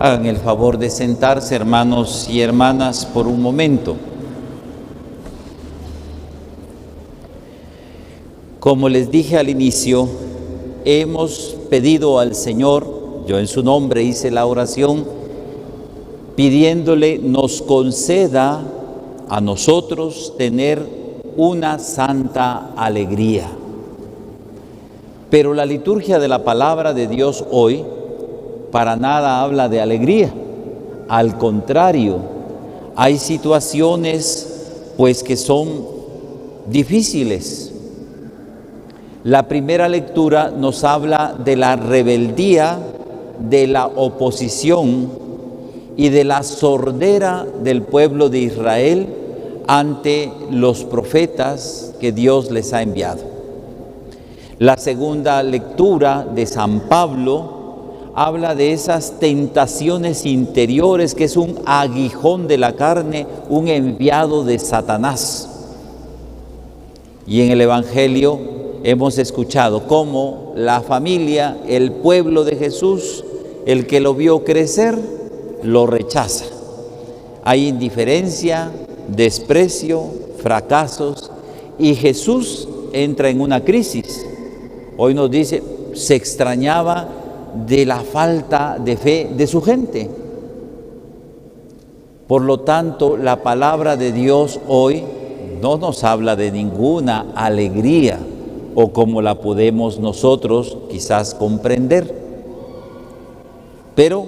Hagan el favor de sentarse, hermanos y hermanas, por un momento. Como les dije al inicio, hemos pedido al Señor, yo en su nombre hice la oración, pidiéndole nos conceda a nosotros tener una santa alegría. Pero la liturgia de la palabra de Dios hoy para nada habla de alegría. Al contrario, hay situaciones pues que son difíciles. La primera lectura nos habla de la rebeldía, de la oposición y de la sordera del pueblo de Israel ante los profetas que Dios les ha enviado. La segunda lectura de San Pablo habla de esas tentaciones interiores, que es un aguijón de la carne, un enviado de Satanás. Y en el Evangelio hemos escuchado cómo la familia, el pueblo de Jesús, el que lo vio crecer, lo rechaza. Hay indiferencia, desprecio, fracasos, y Jesús entra en una crisis. Hoy nos dice, se extrañaba de la falta de fe de su gente. Por lo tanto, la palabra de Dios hoy no nos habla de ninguna alegría, o como la podemos nosotros quizás comprender. Pero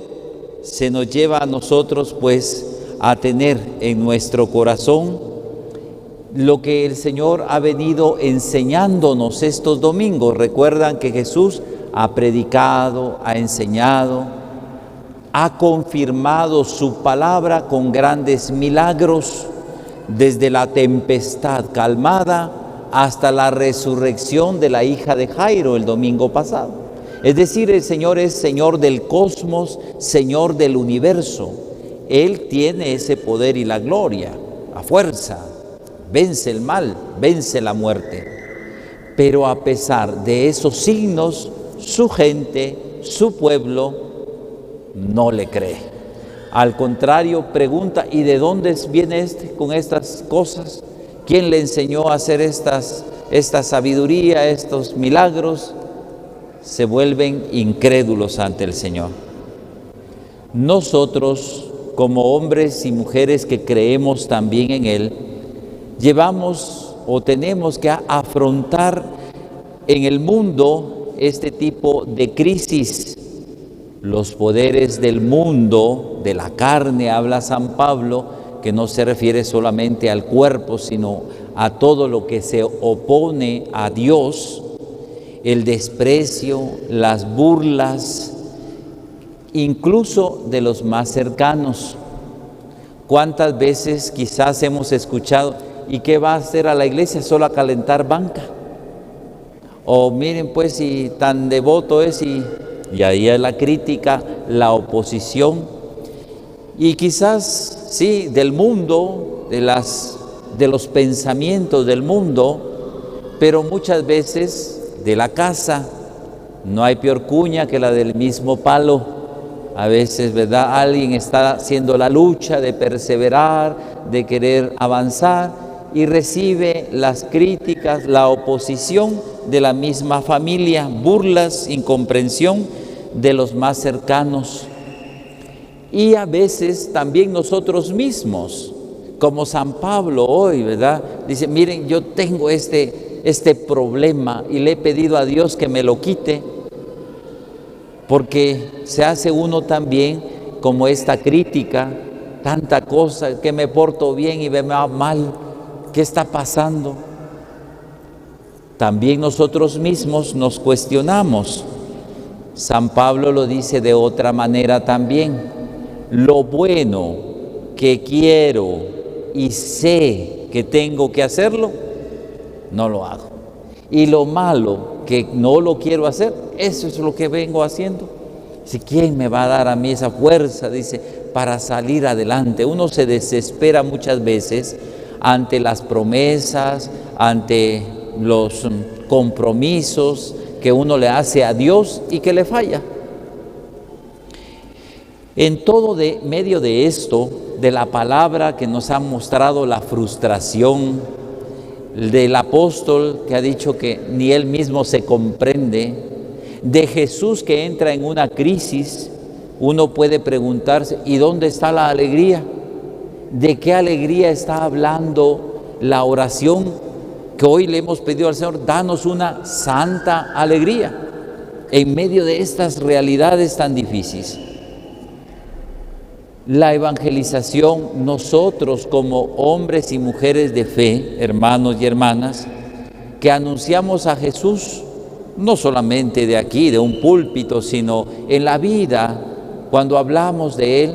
se nos lleva a nosotros pues a tener en nuestro corazón lo que el Señor ha venido enseñándonos estos domingos. Recuerdan que Jesús ha predicado, ha enseñado, ha confirmado su palabra con grandes milagros, desde la tempestad calmada hasta la resurrección de la hija de Jairo el domingo pasado. Es decir, el Señor es Señor del cosmos, Señor del universo. Él tiene ese poder y la gloria, la fuerza, vence el mal, vence la muerte. Pero a pesar de esos signos, su gente, su pueblo, no le cree. Al contrario, pregunta, ¿y de dónde viene con estas cosas? ¿Quién le enseñó a hacer esta sabiduría, estos milagros? Se vuelven incrédulos ante el Señor. Nosotros, como hombres y mujeres que creemos también en Él, llevamos o tenemos que afrontar en el mundo este tipo de crisis. Los poderes del mundo, de la carne, habla San Pablo, que no se refiere solamente al cuerpo, sino a todo lo que se opone a Dios, el desprecio, las burlas, incluso de los más cercanos. ¿Cuántas veces quizás hemos escuchado, ¿y qué va a hacer a la iglesia? Solo a calentar banca. O miren pues si tan devoto es, y ahí es la crítica, la oposición. Y quizás, sí, del mundo, de los pensamientos del mundo, pero muchas veces de la casa. No hay peor cuña que la del mismo palo. A veces, ¿verdad?, alguien está haciendo la lucha de perseverar, de querer avanzar, y recibe las críticas, la oposición de la misma familia, burlas, incomprensión de los más cercanos. Y a veces también nosotros mismos, como San Pablo hoy, ¿verdad? Dice, miren, yo tengo este problema y le he pedido a Dios que me lo quite, porque se hace uno también como esta crítica, tanta cosa, que me porto bien y me va mal, ¿qué está pasando? También nosotros mismos nos cuestionamos. San Pablo lo dice de otra manera también. Lo bueno que quiero y sé que tengo que hacerlo, no lo hago. Y lo malo que no lo quiero hacer, eso es lo que vengo haciendo. Dice, ¿quién me va a dar a mí esa fuerza? Dice, para salir adelante. Uno se desespera muchas veces ante las promesas, ante los compromisos que uno le hace a Dios y que le falla. En todo medio de esto, de la palabra que nos ha mostrado la frustración, del apóstol que ha dicho que ni él mismo se comprende, de Jesús que entra en una crisis, uno puede preguntarse, ¿y dónde está la alegría? ¿De qué alegría está hablando la oración que hoy le hemos pedido al Señor? Danos una santa alegría en medio de estas realidades tan difíciles. La evangelización, nosotros como hombres y mujeres de fe, hermanos y hermanas, que anunciamos a Jesús, no solamente de aquí, de un púlpito, sino en la vida, cuando hablamos de Él,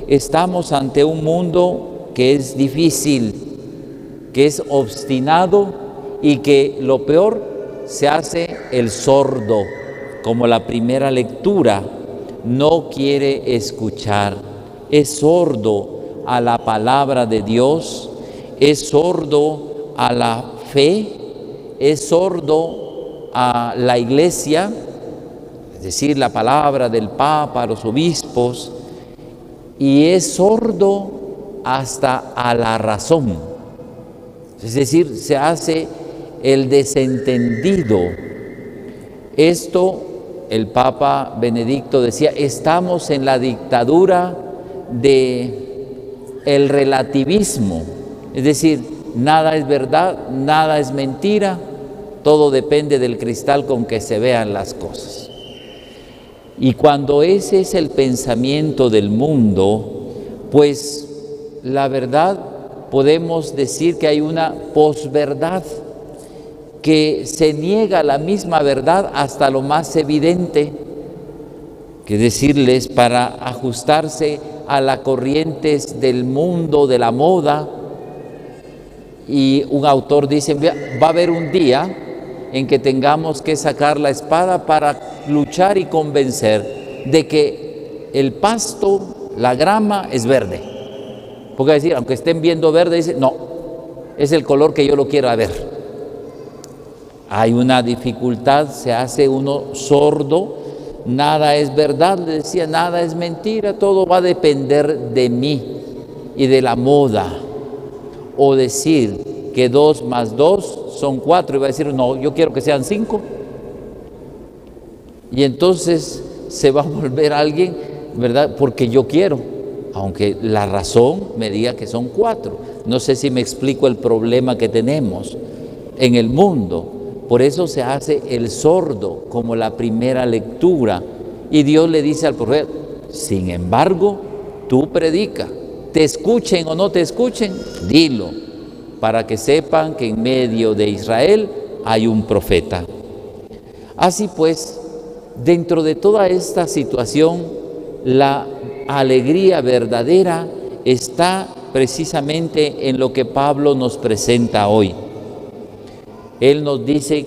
estamos ante un mundo que es difícil, que es obstinado y que lo peor se hace el sordo, como la primera lectura, no quiere escuchar. Es sordo a la palabra de Dios, es sordo a la fe, es sordo a la iglesia, es decir, la palabra del Papa, los obispos, y es sordo hasta a la razón. Es decir, se hace el desentendido. Esto, el Papa Benedicto decía, estamos en la dictadura del relativismo, es decir, nada es verdad, nada es mentira, todo depende del cristal con que se vean las cosas. Y cuando ese es el pensamiento del mundo, pues la verdad podemos decir que hay una posverdad, que se niega la misma verdad hasta lo más evidente, que decirles para ajustarse a las corrientes del mundo, de la moda. Y un autor dice, va a haber un día en que tengamos que sacar la espada para luchar y convencer de que el pasto, la grama es verde. Porque decir, aunque estén viendo verde, dice, no, es el color que yo lo quiera ver. Hay una dificultad, se hace uno sordo. Nada es verdad, le decía, nada es mentira, todo va a depender de mí y de la moda. O decir que 2 más 2 son 4 y va a decir, no, yo quiero que sean 5. Y entonces se va a volver alguien, ¿verdad? Porque yo quiero, aunque la razón me diga que son 4. No sé si me explico el problema que tenemos en el mundo. Por eso se hace el sordo como la primera lectura. Y Dios le dice al profeta, sin embargo, tú predica. Te escuchen o no te escuchen, dilo, para que sepan que en medio de Israel hay un profeta. Así pues, dentro de toda esta situación, la alegría verdadera está precisamente en lo que Pablo nos presenta hoy. Él nos dice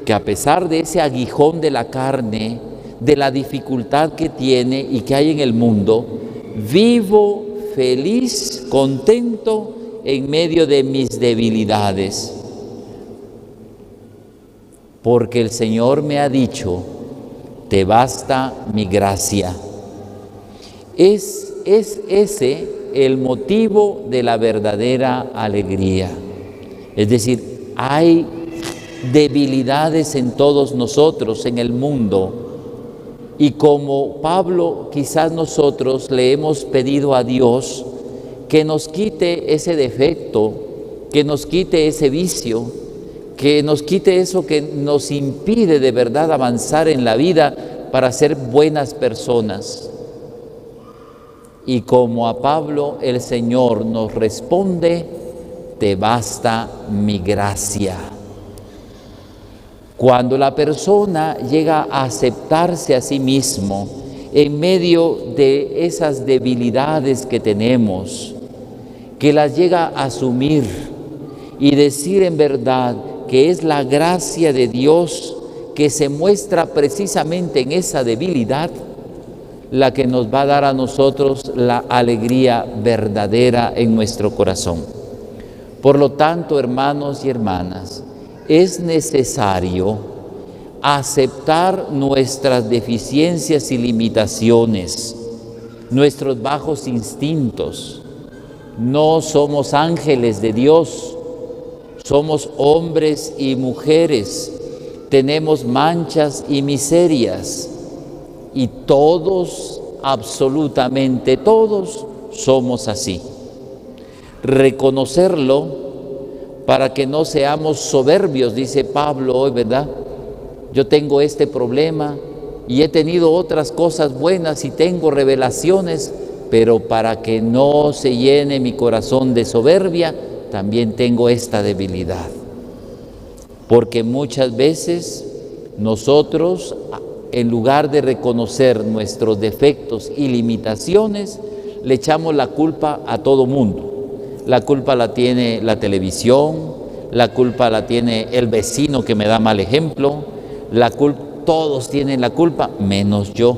que a pesar de ese aguijón de la carne, de la dificultad que tiene y que hay en el mundo, vivo feliz, contento en medio de mis debilidades. Porque el Señor me ha dicho, te basta mi gracia. Es ese el motivo de la verdadera alegría. Es decir, hay debilidades en todos nosotros, en el mundo, y como Pablo, quizás nosotros le hemos pedido a Dios que nos quite ese defecto, que nos quite ese vicio, que nos quite eso que nos impide de verdad avanzar en la vida para ser buenas personas. Y como a Pablo el Señor nos responde, te basta mi gracia. Cuando la persona llega a aceptarse a sí mismo en medio de esas debilidades que tenemos, que las llega a asumir y decir en verdad que es la gracia de Dios que se muestra precisamente en esa debilidad, la que nos va a dar a nosotros la alegría verdadera en nuestro corazón. Por lo tanto, hermanos y hermanas, es necesario aceptar nuestras deficiencias y limitaciones, nuestros bajos instintos. No somos ángeles de Dios, somos hombres y mujeres, tenemos manchas y miserias, y todos, absolutamente todos, somos así. Reconocerlo para que no seamos soberbios, dice Pablo hoy, ¿verdad? Yo tengo este problema y he tenido otras cosas buenas y tengo revelaciones, pero para que no se llene mi corazón de soberbia, también tengo esta debilidad. Porque muchas veces nosotros, en lugar de reconocer nuestros defectos y limitaciones, le echamos la culpa a todo mundo. La culpa la tiene la televisión, la culpa la tiene el vecino que me da mal ejemplo, todos tienen la culpa, menos yo.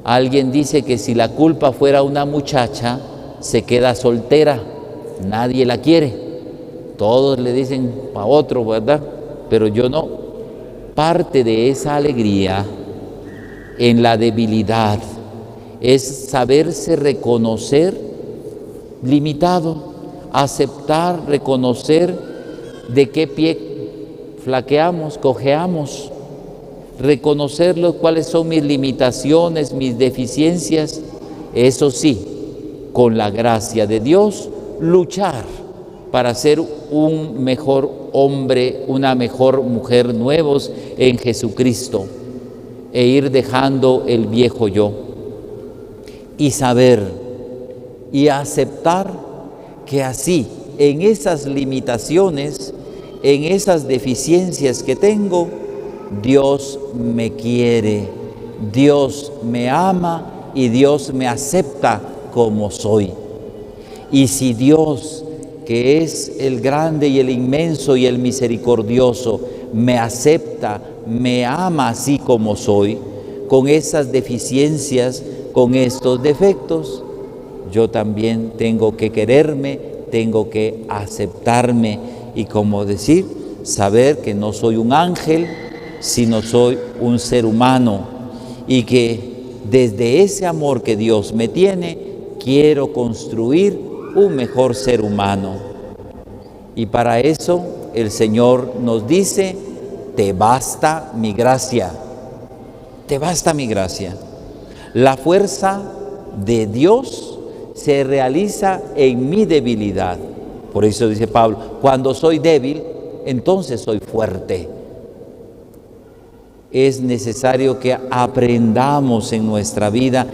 Alguien dice que si la culpa fuera una muchacha, se queda soltera, nadie la quiere. Todos le dicen a otro, ¿verdad? Pero yo no. Parte de esa alegría en la debilidad es saberse reconocer limitado, aceptar, reconocer de qué pie flaqueamos, cojeamos, reconocer cuáles son mis limitaciones, mis deficiencias. Eso sí, con la gracia de Dios, luchar para ser un mejor hombre, una mejor mujer nuevos en Jesucristo, e ir dejando el viejo yo, y saber y aceptar que así, en esas limitaciones, en esas deficiencias que tengo, Dios me quiere, Dios me ama y Dios me acepta como soy. Y si Dios, que es el grande y el inmenso y el misericordioso, me acepta, me ama así como soy, con esas deficiencias, con estos defectos, yo también tengo que quererme, tengo que aceptarme y, como decir, saber que no soy un ángel, sino soy un ser humano, y que desde ese amor que Dios me tiene, quiero construir un mejor ser humano. Y para eso el Señor nos dice: te basta mi gracia, te basta mi gracia. La fuerza de Dios se realiza en mi debilidad. Por eso dice Pablo: cuando soy débil, entonces soy fuerte. Es necesario que aprendamos en nuestra vida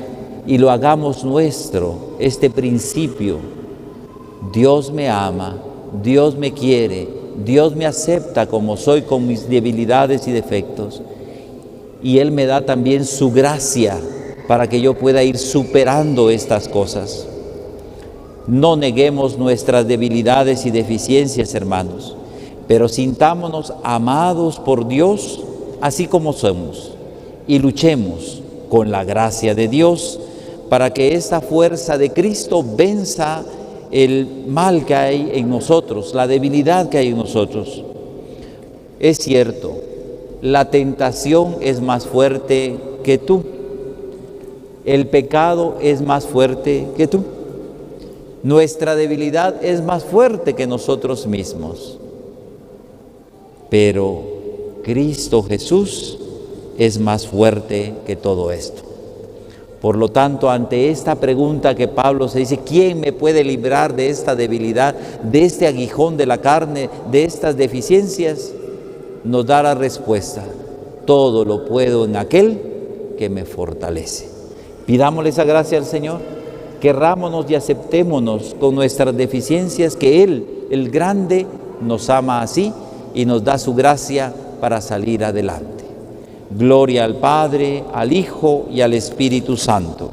y lo hagamos nuestro, este principio. Dios me ama, Dios me quiere, Dios me acepta como soy, con mis debilidades y defectos. Y Él me da también su gracia para que yo pueda ir superando estas cosas. No neguemos nuestras debilidades y deficiencias, hermanos, pero sintámonos amados por Dios así como somos, y luchemos con la gracia de Dios para que esta fuerza de Cristo venza el mal que hay en nosotros, la debilidad que hay en nosotros. Es cierto, la tentación es más fuerte que tú, el pecado es más fuerte que tú, nuestra debilidad es más fuerte que nosotros mismos, pero Cristo Jesús es más fuerte que todo esto. Por lo tanto, ante esta pregunta que Pablo se dice: ¿quién me puede librar de esta debilidad, de este aguijón de la carne, de estas deficiencias? Nos da la respuesta: todo lo puedo en aquel que me fortalece. Pidámosle esa gracia al Señor, querrámonos y aceptémonos con nuestras deficiencias, que Él, el grande, nos ama así y nos da su gracia para salir adelante. Gloria al Padre, al Hijo y al Espíritu Santo.